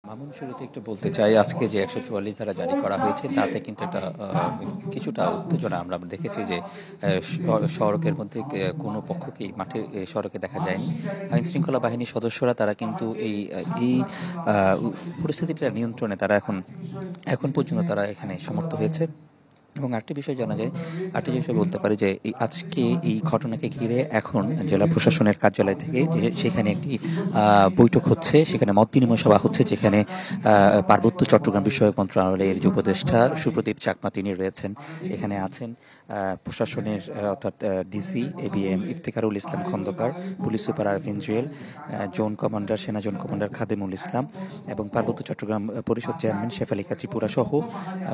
মামুন শুরুতে একটু বলতে চাই, আজকে যে ১৪৪ ধারা জারি করা হয়েছে তাতে কিন্তু একটা কিছুটা উত্তেজনা আমরা দেখেছি যে সড়কের মধ্যে কোনো পক্ষকেই মাঠে সড়কে দেখা যায়নি। আইনশৃঙ্খলা বাহিনীর সদস্যরা তারা কিন্তু এই পরিস্থিতিটা নিয়ন্ত্রণে তারা এখন পর্যন্ত তারা এখানে সমর্থ হয়েছে। এবং আরেকটি বিষয় জানা যায়, আরেকটি বিষয় বলতে পারি যে আজকে এই ঘটনাকে ঘিরে এখন জেলা প্রশাসনের কার্যালয় থেকে সেখানে একটি বৈঠক হচ্ছে, সেখানে মত বিনিময় সভা হচ্ছে, যেখানে পার্বত্য চট্টগ্রাম বিষয়ক মন্ত্রণালয়ের যে উপদেষ্টা সুপ্রদীপ চাকমা তিনি রয়েছেন, এখানে আছেন প্রশাসনের অর্থাৎ DC ABM Iftekharul Islam Khandakar, police super Arfin Jewel, zone commander সেনা জোন কমান্ডার খাদেমুল ইসলাম এবং পার্বত্য চট্টগ্রাম পরিষদ চেয়ারম্যান শেফালিকা ত্রিপুরা সহ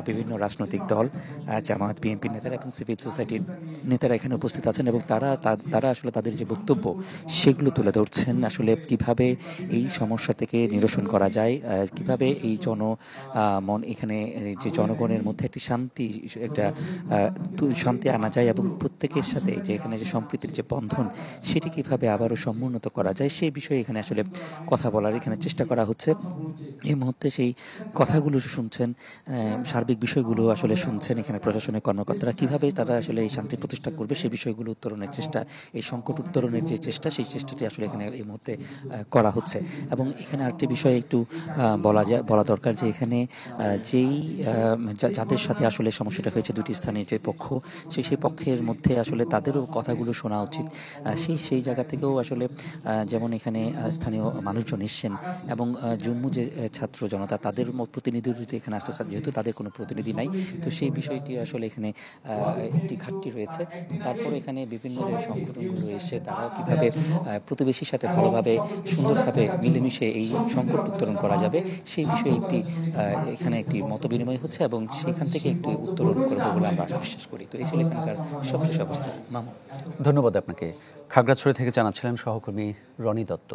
বিভিন্ন রাজনৈতিক দল, জামায়াত বিএনপি নেতারা এবং সিভিল সোসাইটির নেতারা এখানে উপস্থিত আছেন এবং তারা আসলে তাদের যে বক্তব্য সেগুলো তুলে ধরছেন, আসলে কিভাবে এই সমস্যা থেকে নিরসন করা যায়, কিভাবে এই এখানে যে জনগণের মধ্যে একটি শান্তি আনা যায় এবং প্রত্যেকের সাথে যে এখানে যে সম্প্রীতির যে বন্ধন সেটি কিভাবে আবারও সমুন্নত করা যায় সেই বিষয়ে এখানে আসলে কথা বলার এখানে চেষ্টা করা হচ্ছে। এই মুহূর্তে সেই কথাগুলো শুনছেন, সার্বিক বিষয়গুলো আসলে শুনছেন। এখানে প্রশাসনের কর্মকর্তারা কিভাবে তারা আসলে এই শান্তি প্রতিষ্ঠা করবে সেই বিষয়গুলো উত্তরণের চেষ্টা, এই সংকট উত্তরণের যে চেষ্টা সেই চেষ্টাটি আসলে এখানে এই মুহূর্তে করা হচ্ছে। এবং এখানে আরেকটি বিষয় একটু বলা দরকার যে এখানে যাদের সাথে আসলে সমস্যাটা হয়েছে, দুটি স্থানীয় যে পক্ষ, সেই পক্ষের মধ্যে আসলে তাদেরও কথাগুলো শোনা উচিত। সেই জায়গা থেকেও আসলে যেমন এখানে স্থানীয় মানুষজন এসছেন এবং জম্মু যে ছাত্র জনতা তাদের প্রতিনিধির এখানে আসতে, যেহেতু তাদের কোনো প্রতিনিধি নাই, তো সেই বিষয়টি আসলে এখানে একটি ঘাটতি রয়েছে। তারপরে এখানে বিভিন্ন যে সংগঠনগুলো এসে তারা কীভাবে প্রতিবেশীর সাথে ভালোভাবে সুন্দরভাবে মিলেমিশে এই সংকট উত্তরণ করা যাবে সেই বিষয়ে এখানে একটি মতবিনিময় হচ্ছে এবং সেখান থেকে একটি উত্তরণ করবো বলে আমরা বিশ্বাস করি। তো এই ছিল এখানকার সবশেষ অবস্থা। মামুন, ধন্যবাদ আপনাকে। খাগড়াছড়ি থেকে জানাচ্ছিলেন সহকর্মী রনি দত্ত।